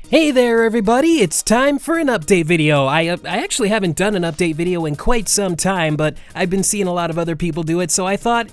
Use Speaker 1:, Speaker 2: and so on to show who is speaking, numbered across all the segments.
Speaker 1: Hey there everybody, it's time for an update video. I actually haven't done an update video in quite some time, but I've been seeing a lot of other people do it, so I thought,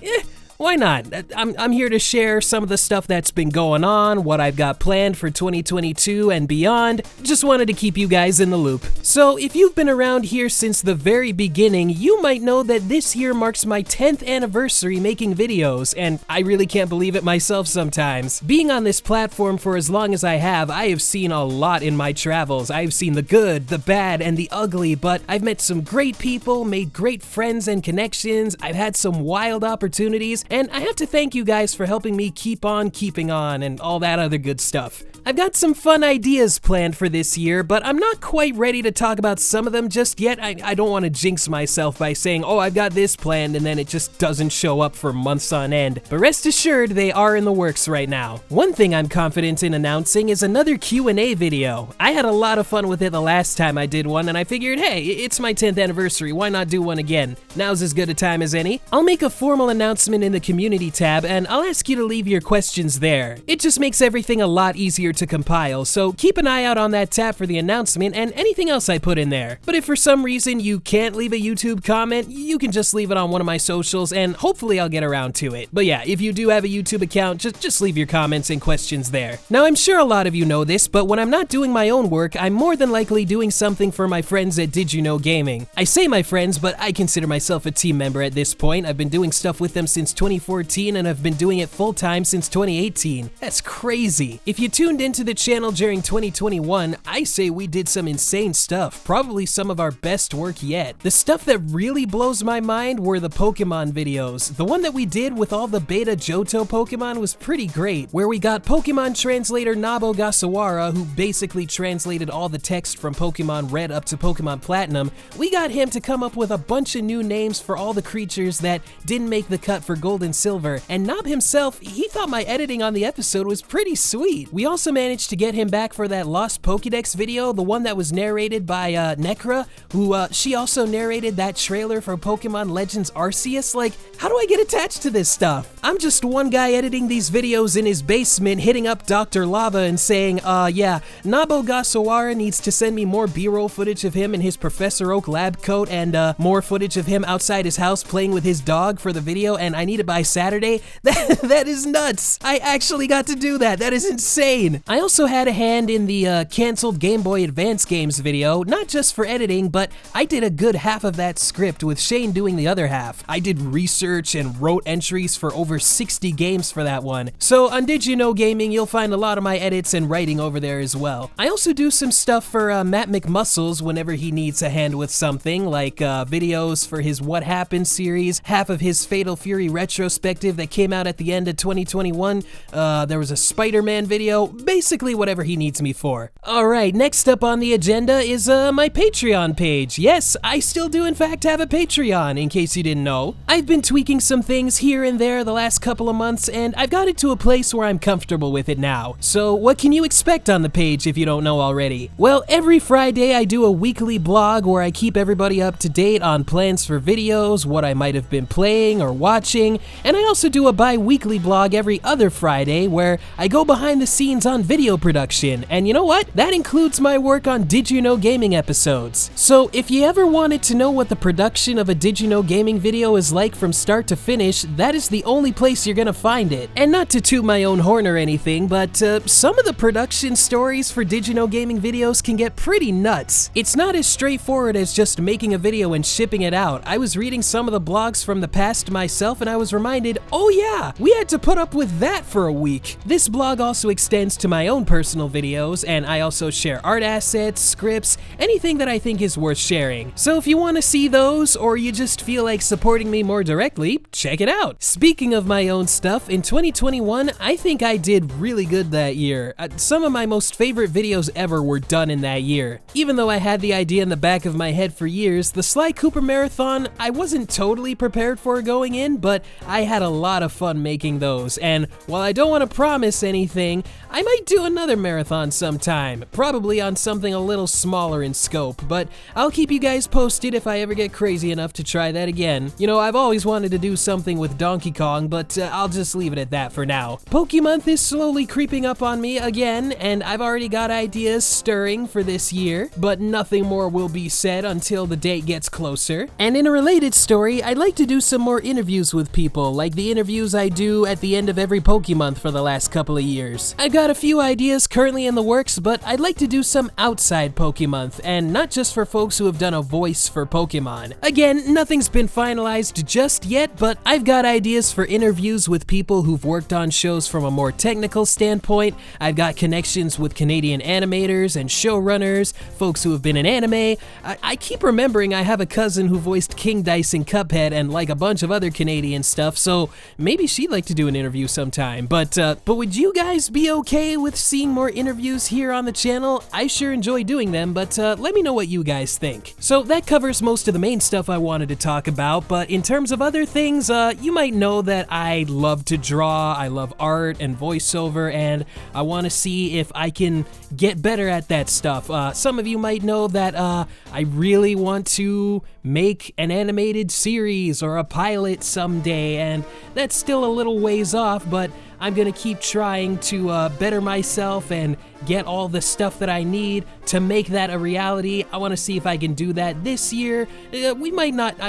Speaker 1: why not? I'm here to share some of the stuff that's been going on, what I've got planned for 2022 and beyond. Just wanted to keep you guys in the loop. So if you've been around here since the very beginning, you might know that this year marks my 10th anniversary making videos, and I really can't believe it myself sometimes. Being on this platform for as long as I have seen a lot in my travels. I've seen the good, the bad, and the ugly, but I've met some great people, made great friends and connections, I've had some wild opportunities, and I have to thank you guys for helping me keep on keeping on and all that other good stuff. I've got some fun ideas planned for this year, but I'm not quite ready to talk about some of them just yet. I don't want to jinx myself by saying, oh, I've got this planned, and then it just doesn't show up for months on end. But rest assured, they are in the works right now. One thing I'm confident in announcing is another Q&A video. I had a lot of fun with it the last time I did one, and I figured, hey, it's my 10th anniversary, why not do one again? Now's as good a time as any. I'll make a formal announcement in the community tab, and I'll ask you to leave your questions there. It just makes everything a lot easier to compile, so keep an eye out on that tab for the announcement and anything else I put in there. But if for some reason you can't leave a YouTube comment, you can just leave it on one of my socials and hopefully I'll get around to it. But yeah, if you do have a YouTube account, just leave your comments and questions there. Now I'm sure a lot of you know this, but when I'm not doing my own work, I'm more than likely doing something for my friends at Did You Know Gaming. I say my friends, but I consider myself a team member at this point. I've been doing stuff with them since 2014 and I've been doing it full time since 2018. That's crazy. If you tuned into the channel during 2021, I say we did some insane stuff, probably some of our best work yet. The stuff that really blows my mind were the Pokemon videos. The one that we did with all the beta Johto Pokemon was pretty great, where we got Pokemon translator Nabo Gasawara, who basically translated all the text from Pokemon Red up to Pokemon Platinum. We got him to come up with a bunch of new names for all the creatures that didn't make the cut for Gold and Silver, and Nob himself, he thought my editing on the episode was pretty sweet. We also managed to get him back for that Lost Pokédex video, the one that was narrated by Necra, who she also narrated that trailer for Pokemon Legends Arceus. Like, how do I get attached to this stuff? I'm just one guy editing these videos in his basement, hitting up Dr. Lava and saying, yeah, Nabo Gasawara needs to send me more B-roll footage of him in his Professor Oak lab coat and more footage of him outside his house playing with his dog for the video, and I need it by Saturday. That is nuts. I actually got to do that. That is insane. I also had a hand in the canceled Game Boy Advance games video, not just for editing, but I did a good half of that script with Shane doing the other half. I did research and wrote entries for over 60 games for that one. So on Did You Know Gaming, you'll find a lot of my edits and writing over there as well. I also do some stuff for Matt McMuscles whenever he needs a hand with something, like videos for his What Happened series, half of his Fatal Fury retrospective that came out at the end of 2021. There was a Spider-Man video, basically whatever he needs me for. Alright, next up on the agenda is my Patreon page. Yes, I still do in fact have a Patreon, in case you didn't know. I've been tweaking some things here and there the last couple of months, and I've got it to a place where I'm comfortable with it now. So what can you expect on the page if you don't know already? Well, every Friday I do a weekly blog where I keep everybody up to date on plans for videos, what I might have been playing or watching, and I also do a bi-weekly blog every other Friday where I go behind the scenes on video production, and you know what? That includes my work on Did You Know Gaming episodes. So if you ever wanted to know what the production of a Did You Know Gaming video is like from start to finish, that is the only place you're gonna find it. And not to toot my own horn or anything, but some of the production stories for Did You Know Gaming videos can get pretty nuts. It's not as straightforward as just making a video and shipping it out. I was reading some of the blogs from the past myself and I was reminded, oh yeah, we had to put up with that for a week. This blog also extends to my own personal videos, and I also share art assets, scripts, anything that I think is worth sharing. So if you want to see those, or you just feel like supporting me more directly, check it out. Speaking of my own stuff, in 2021, I think I did really good that year. Some of my most favorite videos ever were done in that year. Even though I had the idea in the back of my head for years, the Sly Cooper Marathon, I wasn't totally prepared for going in, but I had a lot of fun making those, and while I don't want to promise anything, I might do another marathon sometime, probably on something a little smaller in scope, but I'll keep you guys posted if I ever get crazy enough to try that again. You know, I've always wanted to do something with Donkey Kong, but I'll just leave it at that for now. Pokemonth is slowly creeping up on me again, and I've already got ideas stirring for this year, but nothing more will be said until the date gets closer. And in a related story, I'd like to do some more interviews with people, like the interviews I do at the end of every Pokemonth for the last couple of years. I've got a few ideas currently in the works, but I'd like to do some outside Pokemonth, and not just for folks who have done a voice for Pokemon. Again, nothing's been finalized just yet, but I've got ideas for interviews with people who've worked on shows from a more technical standpoint. I've got connections with Canadian animators and showrunners, folks who have been in anime. I keep remembering I have a cousin who voiced King Dice in Cuphead and like a bunch of other Canadian stuff, so maybe she'd like to do an interview sometime. But would you guys be okay with seeing more interviews here on the channel? I sure enjoy doing them, but let me know what you guys think. So that covers most of the main stuff I wanted to talk about, but in terms of other things, you might know that I love to draw, I love art and voiceover, and I want to see if I can get better at that stuff. Some of you might know that I really want to make an animated series or a pilot someday, and that's still a little ways off, but I'm gonna keep trying to better myself and get all the stuff that I need to make that a reality. I want to see if I can do that this year. I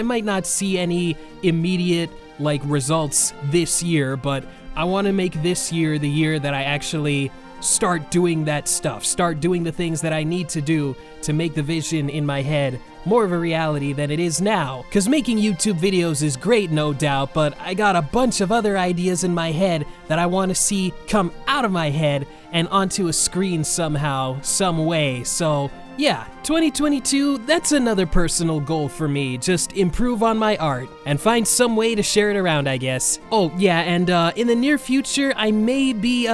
Speaker 1: might not see any immediate like results this year, but I want to make this year the year that I actually start doing that stuff, start doing the things that I need to do to make the vision in my head more of a reality than it is now. Because making YouTube videos is great, no doubt, but I got a bunch of other ideas in my head that I want to see come out of my head and onto a screen somehow, some way. So yeah, 2022, that's another personal goal for me, just improve on my art and find some way to share it around, I guess. Oh yeah, and in the near future, I may be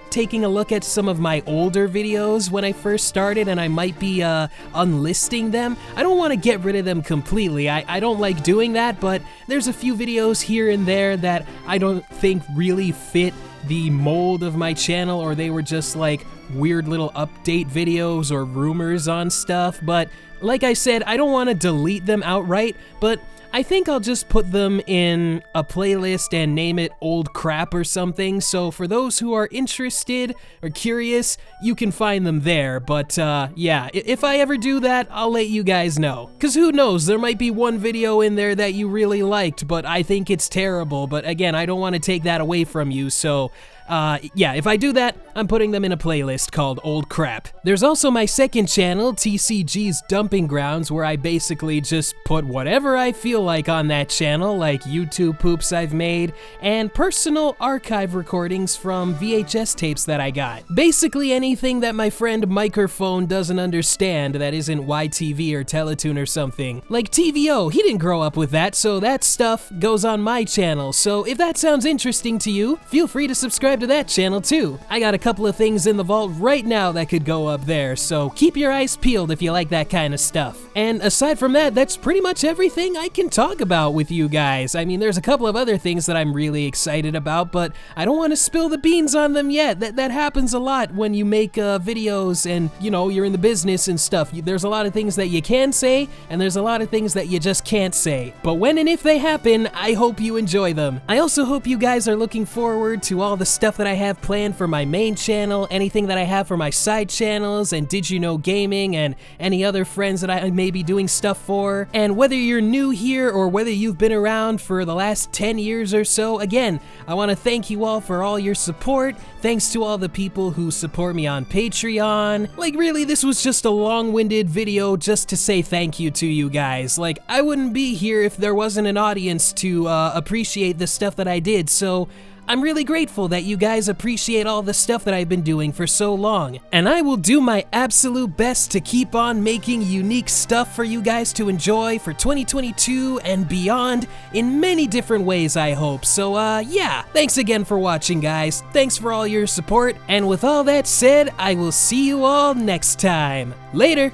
Speaker 1: taking a look at some of my older videos when I first started, and I might be unlisting them. I don't want to get rid of them completely, I don't like doing that, but there's a few videos here and there that I don't think really fit the mold of my channel, or they were just like weird little update videos or rumors on stuff. But like I said, I don't want to delete them outright, but I think I'll just put them in a playlist and name it Old Crap or something, so for those who are interested or curious, you can find them there. But yeah, if I ever do that, I'll let you guys know. Cause who knows, there might be one video in there that you really liked, but I think it's terrible. But again, I don't want to take that away from you, so yeah, if I do that, I'm putting them in a playlist called Old Crap. There's also my second channel, TCG's Dumping Grounds, where I basically just put whatever I feel like on that channel, like YouTube poops I've made, and personal archive recordings from VHS tapes that I got. Basically anything that my friend Microphone doesn't understand that isn't YTV or Teletoon or something. Like TVO, he didn't grow up with that, so that stuff goes on my channel. So if that sounds interesting to you, feel free to subscribe to that channel too. I got a couple of things in the vault right now that could go up there, so keep your eyes peeled if you like that kind of stuff. And aside from that, that's pretty much everything I can talk about with you guys. I mean, there's a couple of other things that I'm really excited about, but I don't want to spill the beans on them yet. That happens a lot when you make videos and, you know, you're in the business and stuff. There's a lot of things that you can say, and there's a lot of things that you just can't say. But when and if they happen, I hope you enjoy them. I also hope you guys are looking forward to all the stuff that I have planned for my main channel, anything that I have for my side channels, and Did You Know Gaming, and any other friends that I may be doing stuff for. And whether you're new here or whether you've been around for the last 10 years or so, again, I want to thank you all for all your support. Thanks to all the people who support me on Patreon. Like, really, this was just a long-winded video just to say thank you to you guys. Like, I wouldn't be here if there wasn't an audience to appreciate the stuff that I did, so I'm really grateful that you guys appreciate all the stuff that I've been doing for so long, and I will do my absolute best to keep on making unique stuff for you guys to enjoy for 2022 and beyond in many different ways, I hope. So yeah, thanks again for watching, guys. Thanks for all your support, and with all that said, I will see you all next time. Later!